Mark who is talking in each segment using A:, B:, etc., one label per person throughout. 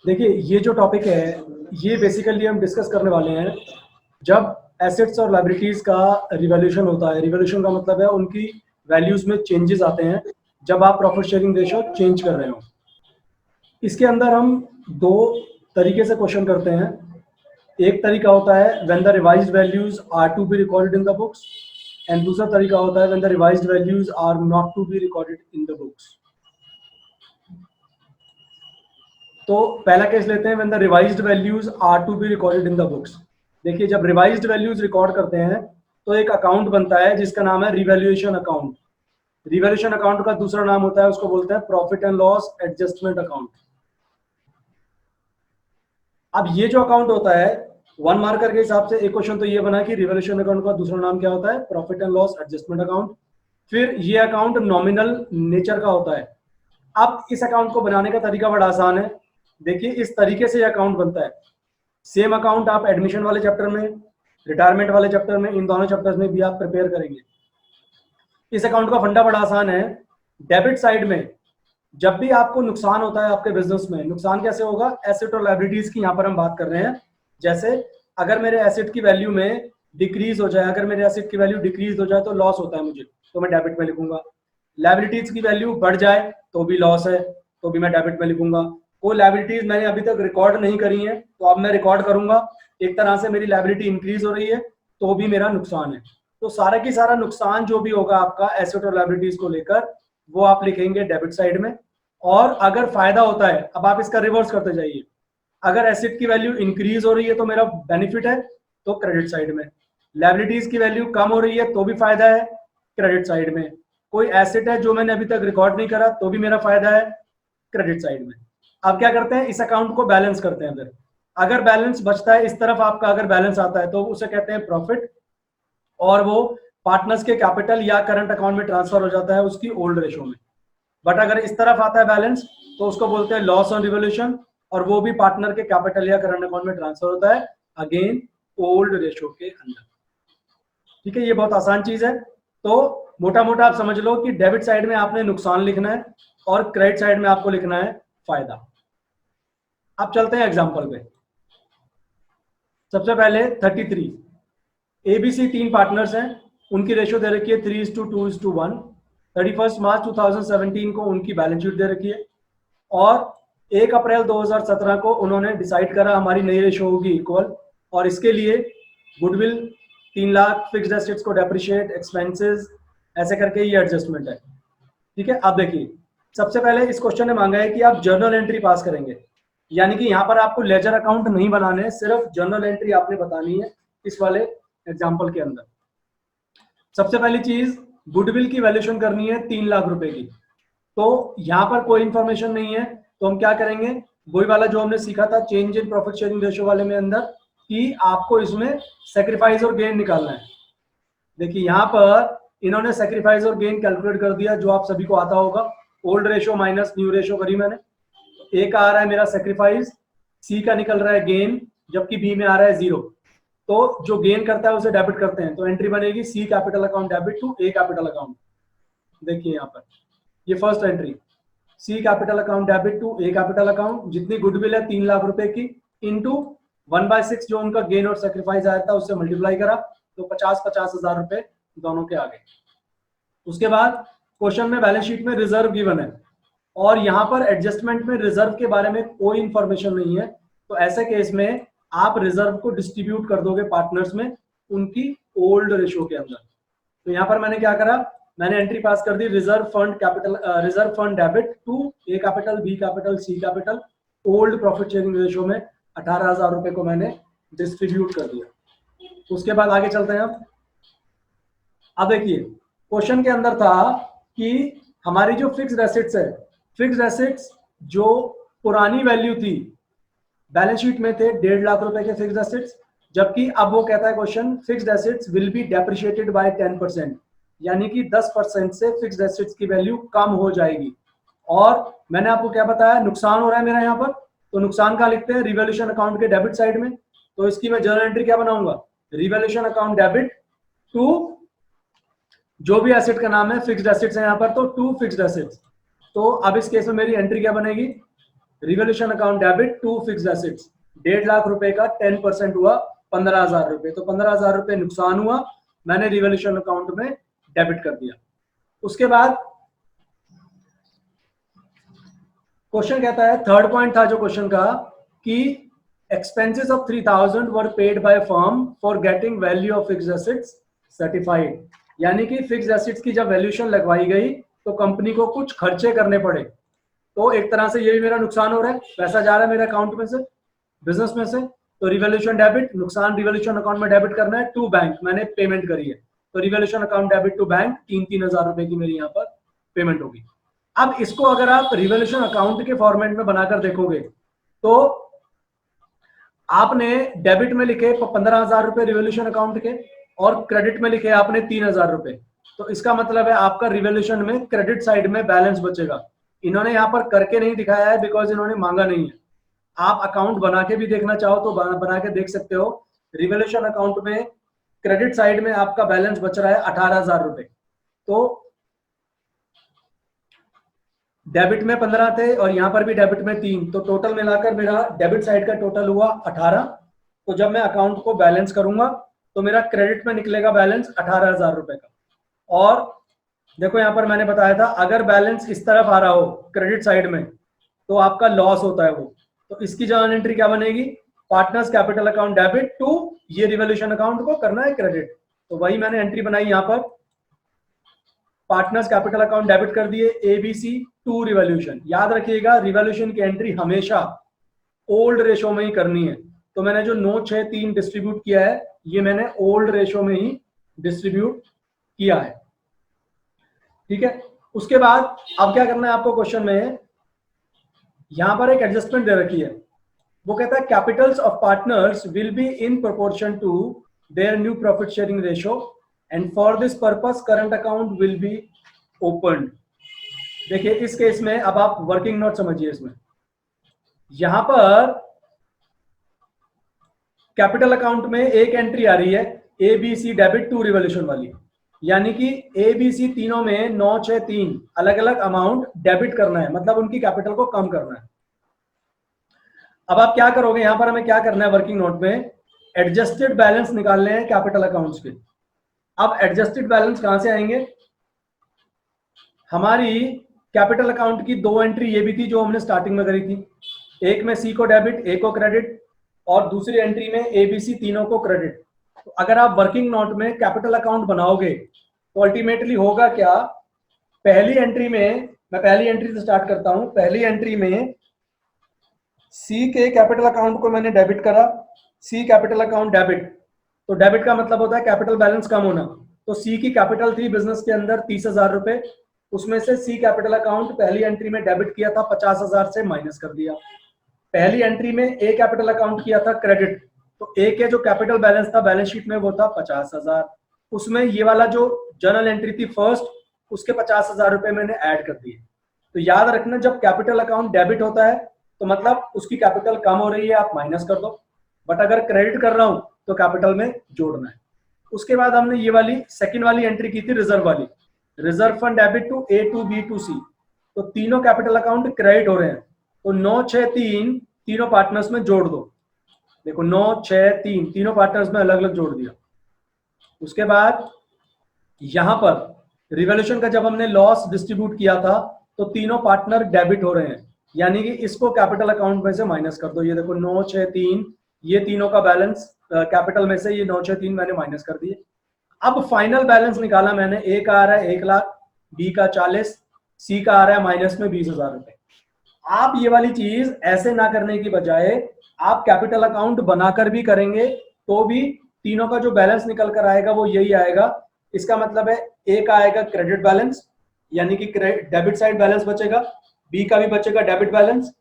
A: देखिए ये जो टॉपिक है ये बेसिकली हम डिस्कस करने वाले हैं जब एसेट्स और लायबिलिटीज का रिवैल्यूएशन होता है। रिवैल्यूएशन का मतलब है उनकी वैल्यूज में चेंजेस आते हैं जब आप प्रॉफिट शेयरिंग रेशियो चेंज कर रहे हो। इसके अंदर हम दो तरीके से क्वेश्चन करते हैं। एक तरीका होता है when the revised values are to be recorded in the books, and दूसरा तरीका होता है when the revised values are not to be recorded in the books. तो पहला केस लेते हैं when the revised values are to be recorded in the books. देखिए जब रिवाइज्ड वैल्यूज रिकॉर्ड करते हैं तो एक अकाउंट बनता है जिसका नाम है रिवैल्यूएशन अकाउंट। रिवैल्यूएशन अकाउंट का दूसरा नाम होता है, उसको बोलते हैं profit and loss adjustment account. अब ये जो अकाउंट होता है वन मार्कर के हिसाब से एक क्वेश्चन तो ये बना कि रिवैल्यूएशन अकाउंट का दूसरा नाम क्या होता है, profit and loss adjustment account. फिर ये अकाउंट नॉमिनल नेचर का होता है। अब इस अकाउंट को बनाने का तरीका बड़ा आसान है। देखिए इस तरीके से ये अकाउंट बनता है। सेम अकाउंट आप एडमिशन वाले चैप्टर में, रिटायरमेंट वाले चैप्टर में, इन दोनों चैप्टर्स में भी आप प्रिपेयर करेंगे। इस अकाउंट का फंडा बड़ा आसान है। डेबिट साइड में जब भी आपको नुकसान होता है आपके बिजनेस में, नुकसान कैसे होगा, एसेट और लायबिलिटीज की यहाँ पर हम बात कर रहे हैं। जैसे अगर मेरे एसेट की वैल्यू में डिक्रीज हो जाए, अगर मेरे एसेट की वैल्यू डिक्रीज हो जाए तो लॉस होता है मुझे, तो मैं डेबिट में लिखूंगा। लायबिलिटीज की वैल्यू बढ़ जाए तो भी लॉस है, तो भी मैं डेबिट में लिखूंगा। कोई लायबिलिटीज मैंने अभी तक रिकॉर्ड नहीं करी है तो अब मैं रिकॉर्ड करूंगा, एक तरह से मेरी लायबिलिटी इंक्रीज हो रही है तो भी मेरा नुकसान है। तो सारा की सारा नुकसान जो भी होगा आपका एसेट और लायबिलिटीज को लेकर वो आप लिखेंगे डेबिट साइड में। और अगर फायदा होता है, अब आप इसका रिवर्स करते जाइए, अगर एसेट की वैल्यू इंक्रीज हो रही है तो मेरा बेनिफिट है, तो क्रेडिट साइड में। लायबिलिटीज की वैल्यू कम हो रही है तो भी फायदा है, क्रेडिट साइड में। कोई एसेट है जो मैंने अभी तक रिकॉर्ड नहीं करा तो भी मेरा फायदा है, क्रेडिट साइड में। अब क्या करते हैं, इस अकाउंट को बैलेंस करते हैं। फिर अगर बैलेंस बचता है इस तरफ आपका, अगर बैलेंस आता है तो उसे कहते हैं प्रॉफिट, और वो पार्टनर्स के कैपिटल या करंट अकाउंट में ट्रांसफर हो जाता है उसकी ओल्ड रेशो में। बट अगर इस तरफ आता है बैलेंस तो उसको बोलते हैं लॉस ऑन रिवोल्यूशन, और वो भी पार्टनर के कैपिटल या करंट अकाउंट में ट्रांसफर होता है अगेन ओल्ड रेशो के अंदर। ठीक है, ये बहुत आसान चीज है। तो मोटा मोटा आप समझ लो कि डेबिट साइड में आपने नुकसान लिखना है और क्रेडिट साइड में आपको लिखना है फायदा। अब चलते हैं एग्जांपल पे। सबसे पहले 33 एबीसी तीन पार्टनर्स हैं, उनकी रेशियो दे रखी है 3:2:1। 31 मार्च 2017 को उनकी बैलेंस शीट दे रखी है, और 1 अप्रैल 2017 को उन्होंने डिसाइड करा हमारी नई रेशियो होगी इक्वल, और इसके लिए गुडविल 3 लाख, फिक्स्ड एसेट्स को डेप्रिशिएट, एक्सपेंसेस, ऐसे करके ये एडजस्टमेंट है। ठीक है, अब देखिए सबसे पहले इस क्वेश्चन ने मांगा है कि आप जर्नल एंट्री पास करेंगे, यानी कि यहाँ पर आपको लेजर अकाउंट नहीं बनाने, सिर्फ जर्नल एंट्री आपने बतानी है इस वाले एग्जाम्पल के अंदर। सबसे पहली चीज गुडविल की वैल्यूएशन करनी है 3 लाख रुपए की। तो यहाँ पर कोई इंफॉर्मेशन नहीं है तो हम क्या करेंगे, वही वाला जो हमने सीखा था change in profit sharing ratio वाले में अंदर, कि आपको इसमें सेक्रीफाइस और गेन निकालना है। देखिए यहाँ पर इन्होंने सेक्रीफाइस और गेन कैलकुलेट कर दिया जो आप सभी को आता होगा, old ratio minus new ratio करी मैंने। ए का आ रहा है मेरा सेक्रीफाइस, सी का निकल रहा है गेन, जबकि बी में आ रहा है 0। तो जो गेन करता है उसे डेबिट करते हैं, तो एंट्री बनेगी C capital account debit to A capital account. देखिए यहाँ पर ये first entry, C capital account debit to A capital account, जितनी गुडविल है 3 लाख रुपए की, इनटू 1/6 जो उनका गेन और सेक्रीफाइस आया था उससे मल्टीप्लाई करा, तो 50 हजार रुपए दोनों के आगे। उसके बाद क्वेश्चन में बैलेंस शीट में रिजर्व गिवन है, और यहाँ पर एडजस्टमेंट में रिजर्व के बारे में कोई इंफॉर्मेशन नहीं है, तो ऐसे केस में आप रिजर्व को डिस्ट्रीब्यूट कर दोगे पार्टनर्स में उनकी ओल्ड रेशियो के अंदर। तो यहाँ पर मैंने क्या करा, मैंने एंट्री पास कर दी reserve fund capital, reserve fund debit to A capital, B capital, C capital, old profit sharing ratio में 18,000 रुपए को मैंने डिस्ट्रीब्यूट कर दिया। उसके बाद आगे चलते हैं। अब देखिए क्वेश्चन के अंदर था कि हमारी जो फिक्स्ड एसेट्स है, फिक्स्ड एसेट्स जो पुरानी वैल्यू थी बैलेंस शीट में थे 1.5 लाख रुपए के फिक्स्ड एसेट्स, जबकि अब वो कहता है question fixed assets will be depreciated by 10%, यानी कि 10% से फिक्स्ड एसेट्स की वैल्यू कम हो जाएगी। और मैंने आपको क्या बताया, नुकसान हो रहा है मेरा यहाँ पर, तो नुकसान का लिखते हैं रिवैल्यूएशन अकाउंट के डेबिट साइड में। तो इसकी मैं जर्नल एंट्री क्या बनाऊंगा, रिवैल्यूएशन अकाउंट डेबिट टू जो भी एसेट का नाम है, फिक्स्ड एसेट्स है यहाँ पर तो टू फिक्स्ड एसेट्स। तो अब इस केस में मेरी एंट्री क्या बनेगी, revolution account debit to fix assets, 1.5 lakh रुपए का 10% हुआ 15,000 रुपए, तो 15,000 रुपए नुकसान हुआ, मैंने रिवोल्यूशन अकाउंट में डेबिट कर दिया। उसके बाद क्वेश्चन कहता है, थर्ड पॉइंट था जो क्वेश्चन का, कि expenses of 3,000 were paid by firm for getting value of fixed assets certified, यानी कि फिक्स्ड एसेट्स की जब वैल्यूएशन लगवाई गई तो कंपनी को कुछ खर्चे करने पड़े, तो एक तरह से ये भी मेरा नुकसान हो रहा है, पैसा जा रहा है मेरे अकाउंट में से, बिजनेस में से, तो रिवोल्यूशन डेबिट, नुकसान रिवोल्यूशन अकाउंट में डेबिट करना है टू बैंक, मैंने पेमेंट करी है, तो revolution account debit to bank 3,000 रुपए की मेरी यहाँ पर पेमेंट होगी। अब इसको अगर आप रिवोल्यूशन अकाउंट के फॉर्मेट में बनाकर देखोगे तो आपने डेबिट में लिखे 15,000 रुपए रिवोल्यूशन अकाउंट के, और क्रेडिट में लिखे आपने 3,000 रुपए, तो इसका मतलब है आपका रिवोल्यूशन में क्रेडिट साइड में बैलेंस बचेगा। इन्होंने यहाँ पर करके नहीं दिखाया है बिकॉज इन्होंने मांगा नहीं है, आप अकाउंट बना के भी देखना चाहो तो बना के देख सकते हो। रिवोल्यूशन अकाउंट में क्रेडिट साइड में आपका बैलेंस बच रहा है 18,000 रुपए, तो डेबिट में 15 थे और यहाँ पर भी डेबिट में 3, तो टोटल मिलाकर मेरा डेबिट साइड का टोटल हुआ 18। तो जब मैं अकाउंट को बैलेंस करूंगा तो मेरा क्रेडिट में निकलेगा बैलेंस 18,000 रुपए का। और देखो यहाँ पर मैंने बताया था अगर बैलेंस इस तरफ आ रहा हो क्रेडिट साइड में तो आपका लॉस होता है वो, तो इसकी जर्नल एंट्री क्या बनेगी, partners capital account debit to, ये रिवोल्यूशन अकाउंट को करना है क्रेडिट, तो वही मैंने एंट्री बनाई यहाँ पर, पार्टनर्स कैपिटल अकाउंट डेबिट कर दिए एबीसी टू रिवोल्यूशन। याद रखिएगा रिवोल्यूशन की एंट्री हमेशा ओल्ड रेशो में ही करनी है, तो मैंने जो 963 डिस्ट्रीब्यूट किया है ये मैंने ओल्ड रेशो में ही डिस्ट्रीब्यूट किया है, ठीक है। उसके बाद अब क्या करना है आपको, क्वेश्चन में यहां पर एक एडजस्टमेंट दे रखी है, वो कहता है capitals of partners will be in proportion to their new profit sharing ratio and for this purpose current account will be opened. देखिए इस केस में अब आप वर्किंग नोट समझिए, इसमें यहां पर कैपिटल अकाउंट में एक एंट्री आ रही है एबीसी डेबिट टू रिवोल्यूशन वाली, यानी कि एबीसी तीनों में 963 अलग अलग अमाउंट डेबिट करना है, मतलब उनकी कैपिटल को कम करना है। अब आप क्या करोगे, यहां पर हमें क्या करना है वर्किंग नोट में, एडजस्टेड बैलेंस निकालने हैं कैपिटल अकाउंट्स के। अब एडजस्टेड बैलेंस कहां से आएंगे, हमारी कैपिटल अकाउंट की दो एंट्री ये भी थी जो हमने स्टार्टिंग में करी थी, एक में सी को डेबिट एक को क्रेडिट, और दूसरी एंट्री में एबीसी तीनों को क्रेडिट। तो अगर आप वर्किंग नोट में कैपिटल अकाउंट बनाओगे तो अल्टीमेटली होगा क्या, पहली एंट्री में, मैं पहली एंट्री से स्टार्ट करता हूं, पहली एंट्री में सी के कैपिटल अकाउंट को मैंने डेबिट करा, सी कैपिटल अकाउंट डेबिट, तो डेबिट का मतलब होता है कैपिटल बैलेंस कम होना, तो सी की कैपिटल थी बिजनेस के अंदर 30,000 रुपए, उसमें से सी कैपिटल अकाउंट पहली एंट्री में डेबिट किया था 50,000 से माइनस कर दिया। पहली एंट्री में ए कैपिटल अकाउंट किया था क्रेडिट, तो ए के जो कैपिटल बैलेंस था बैलेंस शीट में वो था 50,000, उसमें ये वाला जो जर्नल एंट्री थी फर्स्ट, उसके 50,000 रुपए मैंने ऐड कर दिए। तो याद रखना जब कैपिटल अकाउंट डेबिट होता है तो मतलब उसकी कैपिटल कम हो रही है, आप माइनस कर दो, बट अगर क्रेडिट कर रहा हूं तो कैपिटल में जोड़ना है। उसके बाद हमने ये वाली सेकंड वाली एंट्री की थी रिजर्व वाली, reserve fund debit to A to B to C, तो तीनों कैपिटल अकाउंट क्रेडिट हो रहे हैं, तो 963 तीनों पार्टनर्स में जोड़ दो, देखो 963 तीनों पार्टनर्स में अलग अलग जोड़ दिया। उसके बाद यहां पर रिवोल्यूशन का जब हमने लॉस डिस्ट्रीब्यूट किया था तो तीनों पार्टनर डेबिट हो रहे हैं, यानी कि इसको कैपिटल अकाउंट में से माइनस कर दो, ये देखो 963 ये तीनों का बैलेंस कैपिटल में से ये 963 मैंने माइनस कर दिए। अब फाइनल बैलेंस निकाला मैंने, ए का आ रहा है 1 लाख, बी का 40, सी का आ रहा है माइनस में 20,000 रुपए। आप ये वाली चीज ऐसे ना करने की बजाय आप कैपिटल अकाउंट बनाकर भी करेंगे तो भी तीनों का जो बैलेंस निकल कर आएगा वो यही आएगा। इसका मतलब है ए का आएगा क्रेडिट बैलेंस, यानी कि डेबिट साइड बैलेंस बचेगा, बी का भी बचेगा डेबिट बैलेंस।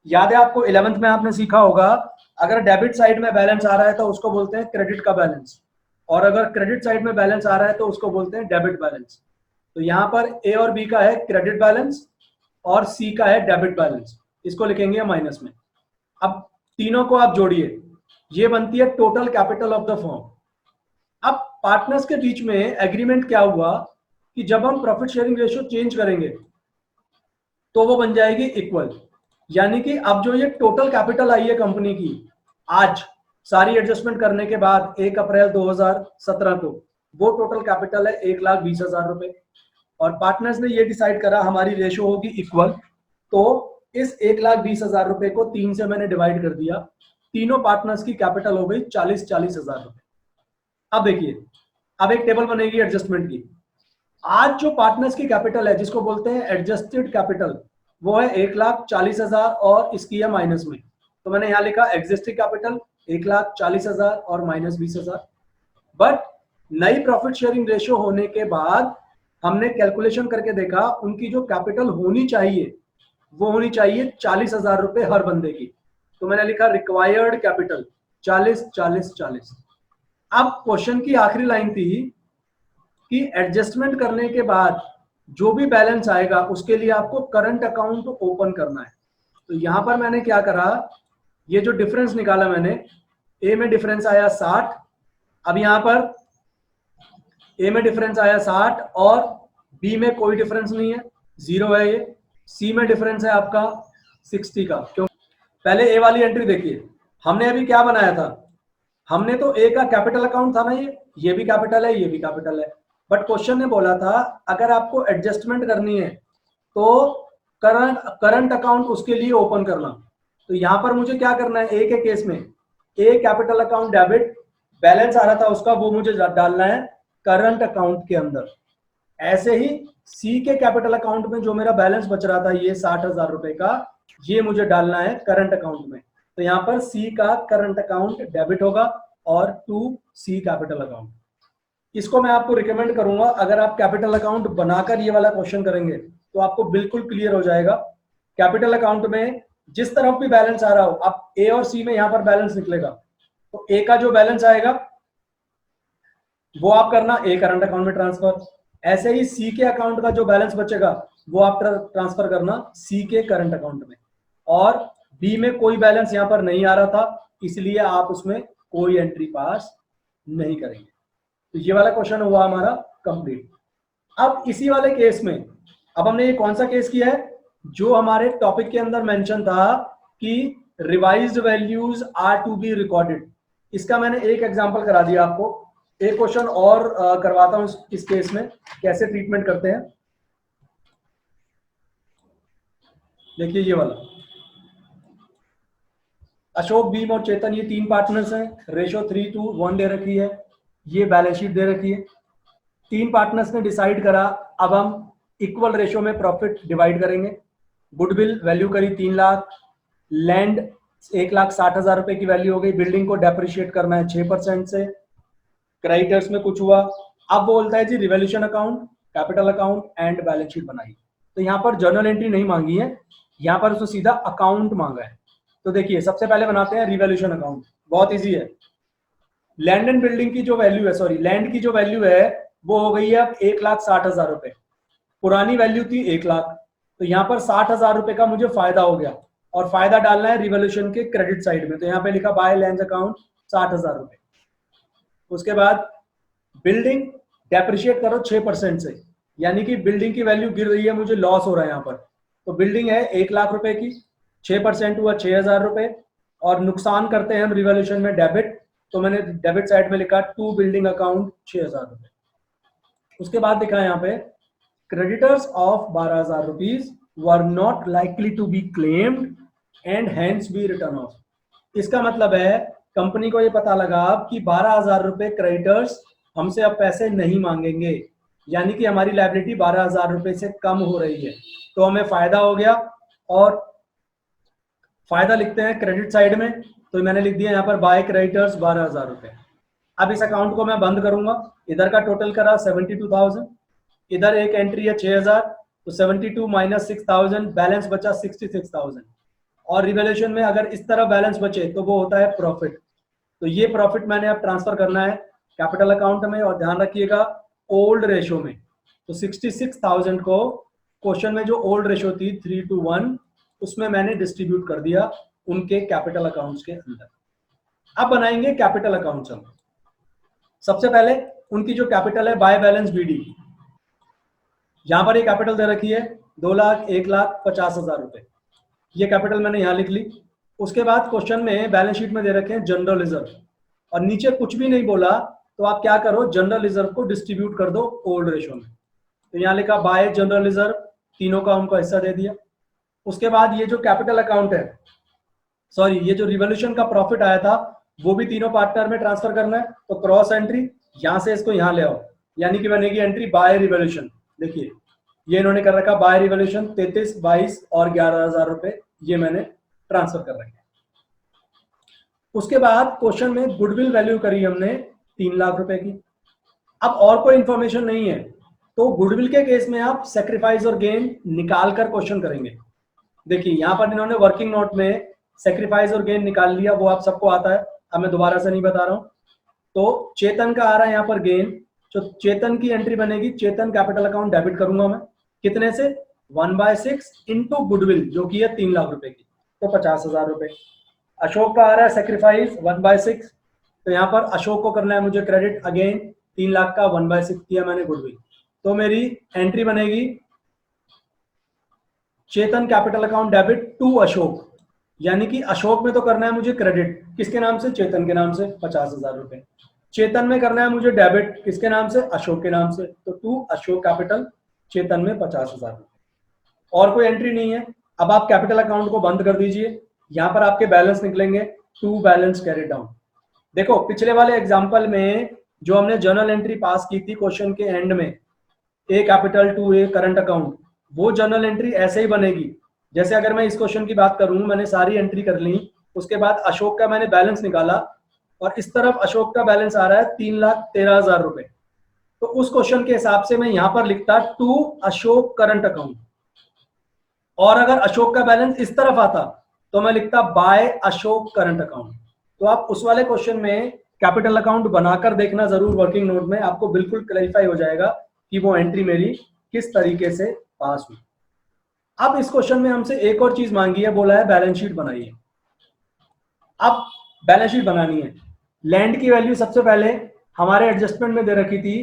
A: याद है आपको 11th में आपने सीखा होगा, अगर डेबिट साइड में बैलेंस आ रहा है तो उसको बोलते हैं क्रेडिट का बैलेंस, और अगर क्रेडिट साइड में बैलेंस आ रहा है तो उसको बोलते हैं डेबिट बैलेंस। तो यहाँ पर ए और बी का है क्रेडिट बैलेंस और सी का है डेबिट बैलेंस, इसको लिखेंगे माइनस में। अब तीनों को आप जोड़िए, ये बनती है total capital of the firm. अब पार्टनर्स के बीच में एग्रीमेंट क्या हुआ कि जब हम प्रॉफिट शेयरिंग रेशियो चेंज करेंगे तो वो बन जाएगी इक्वल, यानी कि अब जो ये टोटल कैपिटल आई है कंपनी की आज सारी एडजस्टमेंट करने के बाद 1 अप्रैल 2017 को, वो टोटल कैपिटल है 1,20,000 रुपए। और पार्टनर्स ने ये डिसाइड करा हमारी रेशो होगी इक्वल, तो इस 1,20,000 रुपए को 3 से मैंने डिवाइड कर दिया, तीनों पार्टनर्स की कैपिटल हो गई 40,000 रुपए। अब देखिए, अब एक टेबल बनेगी एडजस्टमेंट की। आज जो पार्टनर्स की कैपिटल है जिसको बोलते हैं एडजस्टेड कैपिटल, वो है 1,40,000 और इसकी है माइनस में, तो मैंने यहां लिखा एग्जिस्टिंग कैपिटल 1,40,000 और माइनस 20,000। बट नई प्रॉफिट शेयरिंग रेशियो होने के बाद हमने कैलकुलेशन करके देखा उनकी जो कैपिटल होनी चाहिए वो होनी चाहिए 40,000 रुपए हर बंदे की, तो मैंने लिखा रिक्वायर्ड कैपिटल 40 40 40। अब क्वेश्चन की आखिरी लाइन थी कि एडजस्टमेंट करने के बाद जो भी बैलेंस आएगा उसके लिए आपको करंट अकाउंट ओपन करना है। तो यहां पर मैंने क्या करा, ये जो डिफरेंस निकाला मैंने, ए में डिफरेंस आया 60, अब यहां पर ए में डिफरेंस आया 60 और बी में कोई डिफरेंस नहीं है, 0 है ये। सी में डिफरेंस है आपका 60 का। क्यों? पहले ए वाली एंट्री देखिए, हमने अभी क्या बनाया था, हमने तो ए का कैपिटल अकाउंट था ना, ये भी कैपिटल है, ये भी कैपिटल है। बट क्वेश्चन ने बोला था अगर आपको एडजस्टमेंट करनी है तो करंट अकाउंट उसके लिए ओपन करना। तो यहां पर मुझे क्या करना है, ए के केस में a capital account debit balance आ रहा था उसका, वो मुझे डालना है करंट अकाउंट के अंदर। ऐसे ही सी के कैपिटल अकाउंट में जो मेरा बैलेंस बच रहा था ये 60,000 रुपए का, ये मुझे डालना है करंट अकाउंट में। तो यहाँ पर सी का करंट अकाउंट डेबिट होगा और टू सी कैपिटल अकाउंट। इसको मैं आपको रिकमेंड करूंगा, अगर आप कैपिटल अकाउंट बनाकर ये वाला क्वेश्चन करेंगे तो आपको बिल्कुल क्लियर हो जाएगा। कैपिटल अकाउंट में जिस तरफ भी बैलेंस आ रहा हो, आप ए और सी में यहाँ पर बैलेंस निकलेगा, तो ए का जो बैलेंस आएगा वो आप करना ए करंट अकाउंट में ट्रांसफर। ऐसे ही सी के अकाउंट का जो बैलेंस बचेगा वो आप ट्रांसफर करना सी के करंट अकाउंट में। और बी में कोई बैलेंस यहाँ पर नहीं आ रहा था, इसलिए आप उसमें कोई एंट्री पास नहीं करेंगे। तो ये वाला क्वेश्चन हुआ हमारा कंप्लीट। अब इसी वाले केस में, अब हमने ये कौन सा केस किया है, जो हमारे टॉपिक के अंदर मेंशन था कि revised values are to be recorded. इसका मैंने एक एग्जांपल करा दिया आपको, एक क्वेश्चन और करवाता हूं इस केस में कैसे ट्रीटमेंट करते हैं। देखिए ये वाला, अशोक, भीम और चेतन ये 3 पार्टनर्स हैं, रेशो 3:1 दे रखी है, ये बैलेंस शीट दे रखी है। 3 पार्टनर्स ने डिसाइड करा अब हम इक्वल रेशो में प्रॉफिट डिवाइड करेंगे। गुडविल वैल्यू करी 3 लाख, लैंड 1,60,000 रुपए की वैल्यू हो गई, बिल्डिंग को डेप्रिशिएट करना है 6% से। क्रेडिटर्स में कुछ हुआ, अब बोलता है जी revolution account, capital account and balance sheet बनाई। तो यहाँ पर जर्नल एंट्री नहीं मांगी है, यहाँ पर उसने सीधा अकाउंट मांगा है। तो देखिए सबसे पहले बनाते हैं रिवॉल्यूशन अकाउंट, बहुत इजी है। लैंड एंड बिल्डिंग की जो वैल्यू है, सॉरी लैंड की जो वैल्यू है वो हो गई है अब 1,60,000 रुपए, पुरानी वैल्यू थी 1 लाख। तो यहाँ पर 60,000 रुपए का मुझे फायदा हो गया, और फायदा डालना है रिवॉल्यूशन के क्रेडिट साइड में। तो यहाँ पे लिखा बाय लैंड अकाउंट 60,000 रुपए। उसके बाद बिल्डिंग डेप्रिशिएट करो 6% से, यानी कि बिल्डिंग की वैल्यू गिर रही है, मुझे लॉस हो रहा है यहाँ पर। तो बिल्डिंग है 1 लाख रुपए की, 6% हुआ 6,000 रुपए, और नुकसान करते हैं हम रिवॉल्यूशन में डेबिट, तो मैंने डेबिट साइड में लिखा टू बिल्डिंग अकाउंट 6,000 रुपए। उसके बाद दिखा यहाँ पे creditors of 12,000 rupees were not likely to be claimed and hence be return off. इसका मतलब है कंपनी को ये पता लगा कि 12,000 रुपए क्रेडिटर्स हमसे अब पैसे नहीं मांगेंगे, यानी कि हमारी लायबिलिटी 12,000 रुपए से कम हो रही है, तो हमें फायदा हो गया। और फायदा लिखते हैं क्रेडिट साइड में, तो मैंने लिख दिया यहाँ पर बाय क्रेडिटर्स 12,000 रुपए। अब इस अकाउंट को मैं बंद करूंगा, इधर का टोटल करा 72,000, इधर एक एंट्री है 6,000, तो 72 माइनस 6,000, बैलेंस बचा 66,000। और रिवैल्यूएशन में अगर इस तरह बैलेंस बचे तो वो होता है प्रॉफिट। तो ये प्रॉफिट मैंने अब ट्रांसफर करना है कैपिटल अकाउंट में, और ध्यान रखिएगा ओल्ड रेशो में। तो 66,000 को क्वेश्चन में जो ओल्ड रेशो थी 3:1, उसमें मैंने डिस्ट्रीब्यूट कर दिया उनके कैपिटल अकाउंट्स के अंदर। अब बनाएंगे कैपिटल अकाउंट्स हम। सबसे पहले उनकी जो कैपिटल है बाय बैलेंस बीडी, यहां पर एक कैपिटल दे रखी है 2 लाख 1,50,000 रुपए। ये कैपिटल मैंने यहाँ लिख ली। उसके बाद क्वेश्चन में बैलेंस शीट में दे रखे हैं जनरल रिजर्व, और नीचे कुछ भी नहीं बोला तो आप क्या करो, जनरल रिजर्व को डिस्ट्रीब्यूट कर दो ओल्ड रेशो में। तो यहाँ लिखा बाय जनरल रिजर्व, तीनों का उनको हिस्सा दे दिया। उसके बाद ये जो कैपिटल अकाउंट है, सॉरी ये जो रिवोल्यूशन का प्रॉफिट आया था वो भी तीनों पार्टनर में ट्रांसफर करना है। तो क्रॉस एंट्री यहां से इसको यहां ले आओ, यानी कि बनेगी एंट्री बाय रिवोल्यूशन। देखिए ये इन्होंने कर रखा बाय रिवोल्यूशन 33, 22 और 11,000 रुपए ये मैंने ट्रांसफर कर रखे। उसके बाद क्वेश्चन में गुडविल वैल्यू करी हमने 3 लाख रुपए की। अब और कोई इंफॉर्मेशन नहीं है तो गुडविल के केस में आप सेक्रीफाइस और गेन निकाल कर क्वेश्चन करेंगे। देखिए यहाँ पर इन्होंने वर्किंग नोट में सेक्रीफाइस और गेन निकाल लिया, वो आप सबको आता है, अब मैं दोबारा से नहीं बता रहा हूँ। तो चेतन का आ रहा है यहाँ पर गेन, तो चेतन की एंट्री बनेगी, चेतन कैपिटल अकाउंट डेबिट करूंगा मैं, कितने से 1/6 इंटू गुडविल जो कि है 3 लाख रुपए की, तो 50,000 रुपए। अशोक का आ रहा है सेक्रीफाइस 1/6, तो यहाँ पर अशोक को करना है मुझे क्रेडिट, अगेन 3 लाख का 1/6 किया मैंने गुडविल। तो मेरी एंट्री बनेगी Chetan capital account debit to Ashok, यानी कि अशोक में तो करना है मुझे क्रेडिट, किसके नाम से, चेतन के नाम से 50,000 रुपए। चेतन में करना है मुझे डेबिट, किसके नाम से, अशोक के नाम से, तो टू अशोक कैपिटल, चेतन में 50,000 रुपए। और कोई एंट्री नहीं है। अब आप कैपिटल अकाउंट को बंद कर दीजिए, यहाँ पर आपके बैलेंस निकलेंगे, टू बैलेंस कैरी डाउन। देखो पिछले वाले एग्जाम्पल में जो हमने जर्नल एंट्री पास की थी क्वेश्चन के एंड में, a capital to a current account, वो जर्नल एंट्री ऐसे ही बनेगी। जैसे अगर मैं इस क्वेश्चन की बात करूं, मैंने सारी एंट्री कर ली, उसके बाद अशोक का मैंने बैलेंस निकाला और इस तरफ अशोक का बैलेंस आ रहा है 3,13,000 रुपए, तो उस क्वेश्चन के हिसाब से मैं यहां पर लिखता टू अशोक करंट अकाउंट, और अगर अशोक का बैलेंस इस तरफ आता तो मैं लिखता बाय अशोक करंट अकाउंट। तो आप उस वाले क्वेश्चन में कैपिटल अकाउंट बनाकर देखना जरूर वर्किंग नोट में, आपको बिल्कुल क्लैरिफाई हो जाएगा कि वो एंट्री मेरी किस तरीके से पास हुई। अब इस क्वेश्चन में हमसे एक और चीज मांगी है, बोला है बैलेंस शीट बनाइए। अब बैलेंस शीट बनानी है, लैंड की वैल्यू सबसे पहले हमारे एडजस्टमेंट में दे रखी थी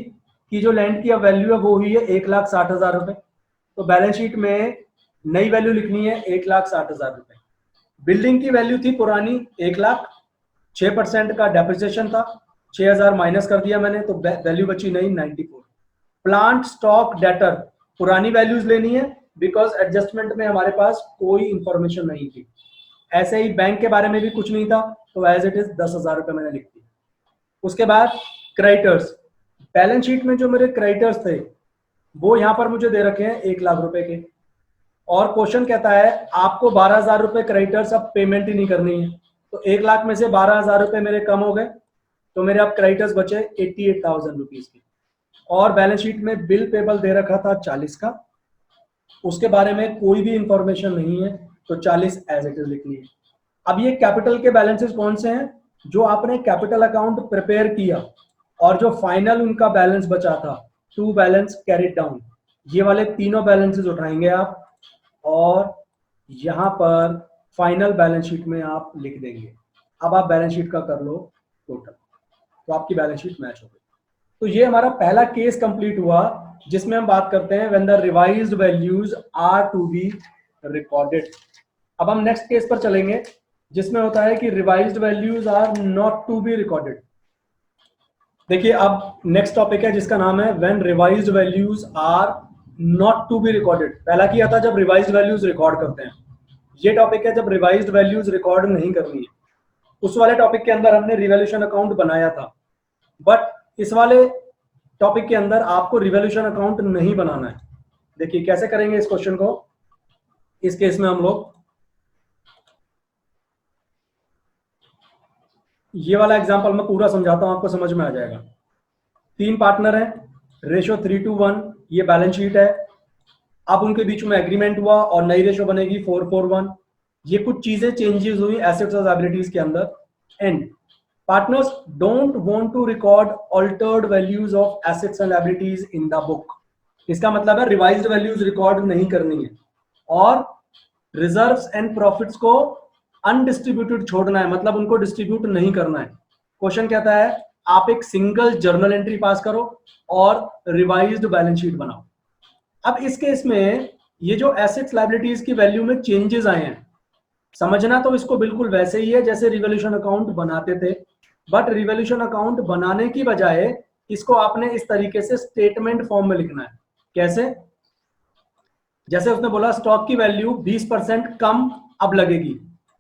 A: कि जो लैंड की अब वैल्यू है वो हुई है 1,60,000 रुपए, तो बैलेंस शीट में नई वैल्यू लिखनी है 1,60,000 रुपए। बिल्डिंग की वैल्यू थी पुरानी 1 लाख, 6% का डेप्रिसिएशन था, 6,000 माइनस कर दिया मैंने, तो वैल्यू बची नई 94। प्लांट स्टॉक डेटर पुरानी वैल्यूज लेनी है बिकॉज एडजस्टमेंट में हमारे पास कोई इंफॉर्मेशन नहीं थी। ऐसे ही बैंक के बारे में भी कुछ नहीं था, तो एज इट इज 10,000 रुपए मैंने लिख दिया। उसके बाद क्रेडिटर्स, बैलेंस शीट में जो मेरे क्रेडिटर्स थे वो यहाँ पर मुझे दे रखे हैं 1 लाख रुपए के, और क्वेश्चन कहता है आपको 12,000 रुपए क्रेडिटर्स अब पेमेंट ही नहीं करनी है, तो 1 लाख में से 12,000 रुपए मेरे कम हो गए, तो मेरे अब क्रेडिटर्स बचे 88,000 रुपीज के। और बैलेंस शीट में बिल पेबल दे रखा था 40 का, उसके बारे में कोई भी इंफॉर्मेशन नहीं है, तो 40 एज इट इज लिखनी है। अब ये कैपिटल के बैलेंसेस कौन से हैं, जो आपने कैपिटल अकाउंट प्रिपेयर किया और जो फाइनल उनका बैलेंस बचा था, टू बैलेंस कैरिड डाउन, ये वाले तीनों बैलेंसेस उठाएंगे आप और यहाँ पर फाइनल बैलेंस शीट में आप लिख देंगे। अब आप बैलेंस शीट का कर लो टोटल, तो आपकी बैलेंस शीट मैच हो गई। तो ये हमारा पहला केस कंप्लीट हुआ जिसमें हम बात करते हैं when the revised values are to be recorded. अब हम नेक्स्ट केस पर चलेंगे जिसमें होता है कि revised values are not to be recorded. देखिए अब नेक्स्ट टॉपिक है जिसका नाम है when revised values are not to be recorded. पहला किया था जब रिवाइज्ड वैल्यूज रिकॉर्ड करते हैं, ये टॉपिक है जब रिवाइज्ड वैल्यूज रिकॉर्ड नहीं करनी है। उस वाले टॉपिक के अंदर हमने रिवैल्यूएशन अकाउंट बनाया था, बट इस वाले टॉपिक के अंदर आपको रिवैल्यूएशन अकाउंट नहीं बनाना है। देखिए कैसे करेंगे इस क्वेश्चन को। इस केस में हम लोग ये वाला एग्जांपल मैं पूरा समझाता हूं, आपको समझ में आ जाएगा। 3 पार्टनर हैं, रेशो 3:1, ये बैलेंस शीट है। अब उनके बीच में एग्रीमेंट हुआ और नई रेशो बनेगी 4:1। ये कुछ चीजें चेंजेस हुई एसेट्स और लायबिलिटीज के अंदर। And partners don't want to record altered values of assets and liabilities in the book। इसका मतलब है रिवाइज्ड वैल्यूज रिकॉर्ड नहीं करनी है और रिजर्व्स एंड प्रॉफिट्स को अनडिस्ट्रीब्यूटेड छोड़ना है, मतलब उनको डिस्ट्रीब्यूट नहीं करना है। क्वेश्चन कहता है आप एक सिंगल जर्नल एंट्री पास करो और रिवाइज्ड बैलेंस शीट बनाओ। अब इस केस में ये जो एसेट्स लायबिलिटीज की वैल्यू में चेंजेस आए हैं, समझना तो इसको बिल्कुल वैसे ही है जैसे रिवॉल्यूशन अकाउंट बनाते थे, बट रिवॉल्यूशन अकाउंट बनाने की बजाय इसको आपने इस तरीके से स्टेटमेंट फॉर्म में लिखना है। कैसे? जैसे उसने बोला स्टॉक की वैल्यू 20% कम अब लगेगी,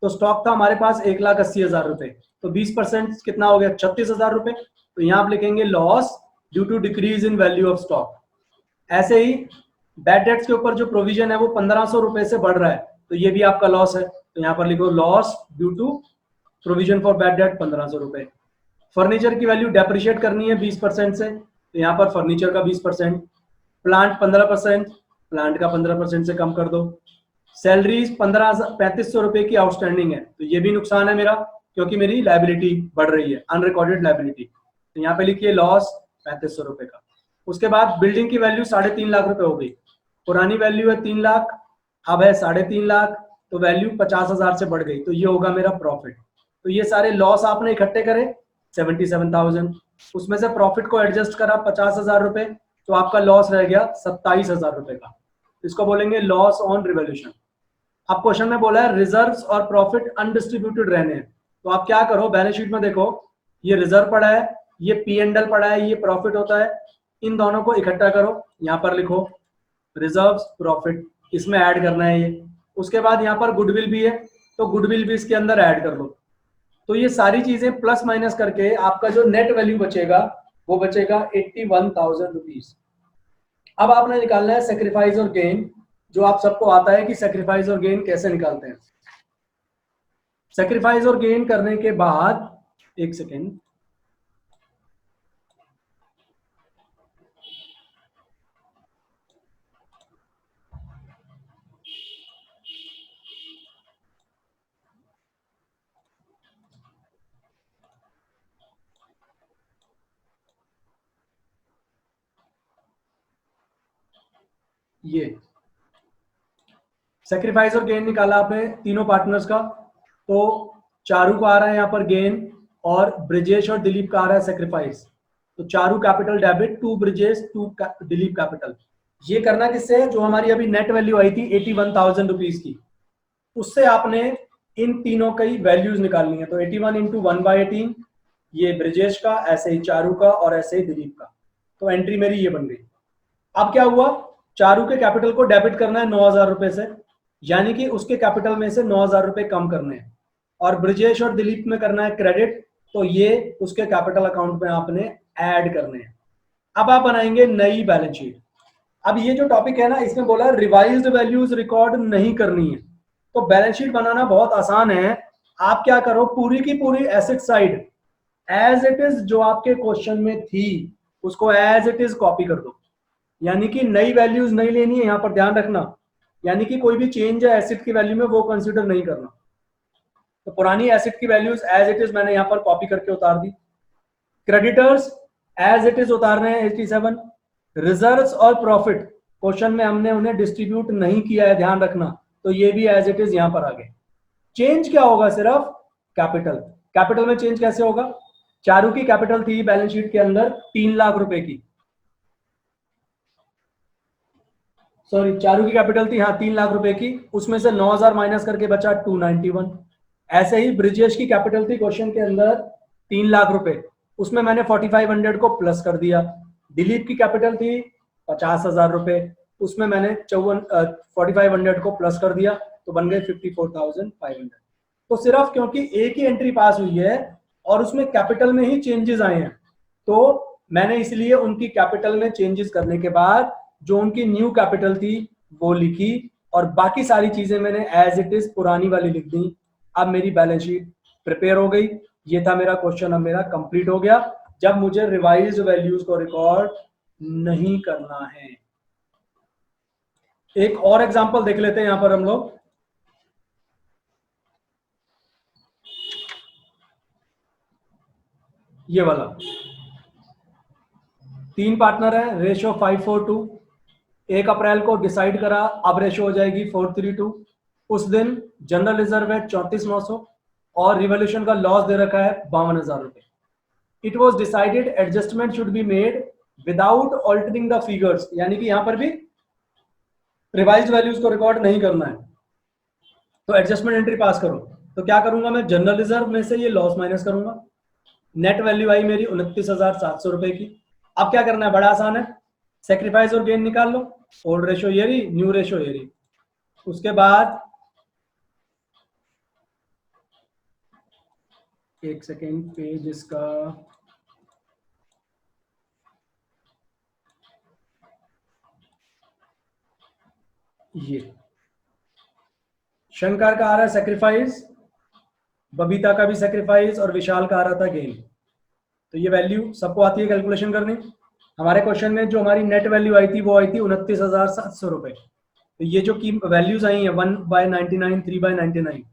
A: तो स्टॉक था हमारे पास 1,80,000 रुपए, तो 20% कितना हो गया? 36,000 रुपए। तो यहाँ आप लिखेंगे loss due to decrease in value of stock. ऐसे ही बैड डेट्स के ऊपर जो प्रोविजन है वो 1,500 रुपए से बढ़ रहा है, तो ये भी आपका लॉस है, तो यहाँ पर लिखो loss due to provision for bad debt 1,500 रुपए। फर्नीचर की वैल्यू डेप्रिशिएट करनी है 20% से, तो यहाँ पर फर्नीचर का 20%, प्लांट 15%, प्लांट का 15% से कम कर दो। सैलरीज 3500 रुपए की आउटस्टैंडिंग है, तो ये भी नुकसान है मेरा, क्योंकि मेरी लाइबिलिटी बढ़ रही है, अनरिकॉर्डेड लाइबिलिटी, तो यहाँ पे लिखिए लॉस 3500 रुपए का। उसके बाद बिल्डिंग की वैल्यू 3.5 लाख रुपए हो गई, पुरानी वैल्यू है 3 लाख, अब है 3.5 लाख, तो वैल्यू 50,000 से बढ़ गई, तो ये होगा मेरा प्रॉफिट। तो ये सारे लॉस आपने इकट्ठे करे 77,000, उसमें से प्रॉफिट को एडजस्ट करा 50,000 रुपए, तो आपका लॉस रह गया 27,000 रुपए का। इसको बोलेंगे लॉस ऑन रिवॉल्यूशन। अब क्वेश्चन में बोला है रिजर्व्स और प्रॉफिट अनडिस्ट्रीब्यूटेड रहने हैं, तो आप क्या करो, बैलेंस शीट में देखो, ये रिजर्व पड़ा है, ये P&L पड़ा है, ये प्रॉफिट होता है, इन दोनों को इकट्ठा करो, यहाँ पर लिखो रिजर्व्स प्रॉफिट, इसमें ऐड करना है ये। उसके बाद यहाँ पर गुडविल भी है, तो गुडविल भी इसके अंदर ऐड कर लो। तो ये सारी चीजें प्लस माइनस करके आपका जो नेट वैल्यू बचेगा वो बचेगा 81,000 रुपीज। अब आपने निकालना है सेक्रीफाइस और गेन, जो आप सबको आता है कि सेक्रीफाइस और गेन कैसे निकालते हैं। सेक्रीफाइस और गेन करने के बाद, एक सेकेंड, ये सेक्रीफाइस और गेन निकाला आपने तीनों पार्टनर्स का, तो चारू का आ रहा है यहाँ पर गेन, और ब्रिजेश और दिलीप का आ रहा है सेक्रीफाइस। तो Charu capital debit to Brijesh to Dilip capital. ये करना किससे है? जो हमारी अभी नेट वैल्यू आई थी 81,000 रुपीज की, उससे आपने इन तीनों की वैल्यूज निकालनी है। तो 81 इंटू 1/18, ये ब्रिजेश का, ऐसे ही चारू का, और ऐसे ही दिलीप का। तो एंट्री मेरी ये बन गई। अब क्या हुआ, चारू के कैपिटल को डेबिट करना है 9,000 रुपए से, यानी कि उसके कैपिटल में से 9,000 रुपए कम करने हैं, और ब्रिजेश और दिलीप में करना है क्रेडिट, तो ये उसके कैपिटल अकाउंट में आपने ऐड करने हैं। अब आप बनाएंगे नई बैलेंस शीट। अब ये जो टॉपिक है ना, इसमें बोला है रिवाइज्ड वैल्यूज रिकॉर्ड नहीं करनी है, तो बैलेंस शीट बनाना बहुत आसान है। आप क्या करो, पूरी की पूरी asset side as it is जो आपके क्वेश्चन में थी उसको एज इट इज कॉपी कर दो, यानी कि नई वैल्यूज नहीं लेनी है, यहाँ पर ध्यान रखना, यानी कि कोई भी चेंज है एसेट की वैल्यू में वो कंसीडर नहीं करना। तो पुरानी एसेट की वैल्यूज एज इट इज मैंने यहाँ पर कॉपी करके उतार दी। क्रेडिटर्स एज इट इज उतार रहे हैं 87। रिजर्व्स और प्रॉफिट क्वेश्चन में हमने उन्हें डिस्ट्रीब्यूट नहीं किया है, ध्यान रखना, तो ये भी एज इट इज यहाँ पर आ गए। चेंज क्या होगा, सिर्फ कैपिटल। कैपिटल में चेंज कैसे होगा, चारू की कैपिटल थी बैलेंस शीट के अंदर 3 लाख रुपए की, सॉरी चारू की कैपिटल थी, हाँ 3 लाख रुपए की, उसमें से 9,000 माइनस करके बचा 291। ऐसे ही ब्रिजेश की कैपिटल थी क्वेश्चन के अंदर 3 लाख रुपए, उसमें मैंने 4500 को प्लस कर दिया। दिलीप की कैपिटल थी 50,000 रुपए, उसमें मैंने 4500 को प्लस कर दिया, तो बन गए 54,500। तो सिर्फ क्योंकि एक ही एंट्री पास हुई है और उसमें कैपिटल में ही चेंजेस आए हैं, तो मैंने इसलिए उनकी कैपिटल में चेंजेस करने के बाद जो उनकी न्यू कैपिटल थी वो लिखी, और बाकी सारी चीजें मैंने एज इट इज पुरानी वाली लिख दी। अब मेरी बैलेंस शीट प्रिपेयर हो गई। ये था मेरा क्वेश्चन, अब मेरा कंप्लीट हो गया, जब मुझे रिवाइज वैल्यूज को रिकॉर्ड नहीं करना है। एक और एग्जांपल देख लेते हैं यहां पर हम लोग। ये वाला 3 पार्टनर है, रेशियो 5:4:2। 1 अप्रैल को डिसाइड करा, अब रेशियो हो जाएगी 4:3:2। उस दिन जनरल रिजर्व है 34,900 और रिवॉल्यूशन का लॉस दे रखा है 52,000 रुपए। It was decided adjustment should be made without altering the figures, यानी कि यहां पर भी रिवाइज्ड वैल्यूज को रिकॉर्ड नहीं करना है। तो एडजस्टमेंट एंट्री पास करूं तो क्या करूंगा मैं, जनरल रिजर्व में से ये लॉस माइनस करूंगा। नेट वैल्यू आई मेरी 29,700 रुपए की। अब क्या करना है, बड़ा आसान है, सेक्रीफाइस और गेन निकाल लो। ओल्ड रेशो ये रही, न्यू रेशो ये रही। उसके बाद एक सेकेंड, पेज इसका, ये शंकर का आ रहा है सेक्रीफाइस, बबीता का भी सेक्रीफाइस और विशाल का आ रहा था गेन। तो ये वैल्यू सबको आती है कैलकुलेशन करनी। हमारे क्वेश्चन में जो हमारी नेट वैल्यू आई थी वो आई थी 29,700 रुपए। तो ये जो की वैल्यूज आई हैं 1/99, 3/99,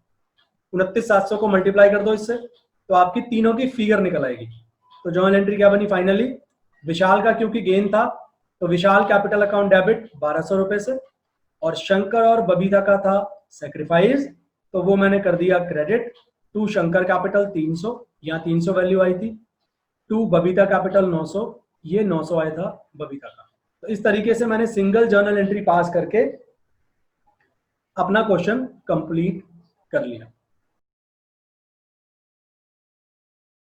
A: 29,700 को मल्टीप्लाई कर दो इससे, तो आपकी तीनों की फिगर निकल आएगी। तो जर्नल एंट्री क्या बनी फाइनली, विशाल का क्योंकि गेन था तो विशाल कैपिटल अकाउंट डेबिट 1,200 रुपए से, और शंकर और बबीता का था सेक्रीफाइस, तो वो मैंने कर दिया क्रेडिट टू शंकर कैपिटल 300, यहाँ 300 वैल्यू आई थी, टू बबीता कैपिटल 900, ये 900 आया था बबीता का। तो इस तरीके से मैंने सिंगल जर्नल एंट्री पास करके अपना क्वेश्चन कंप्लीट कर लिया।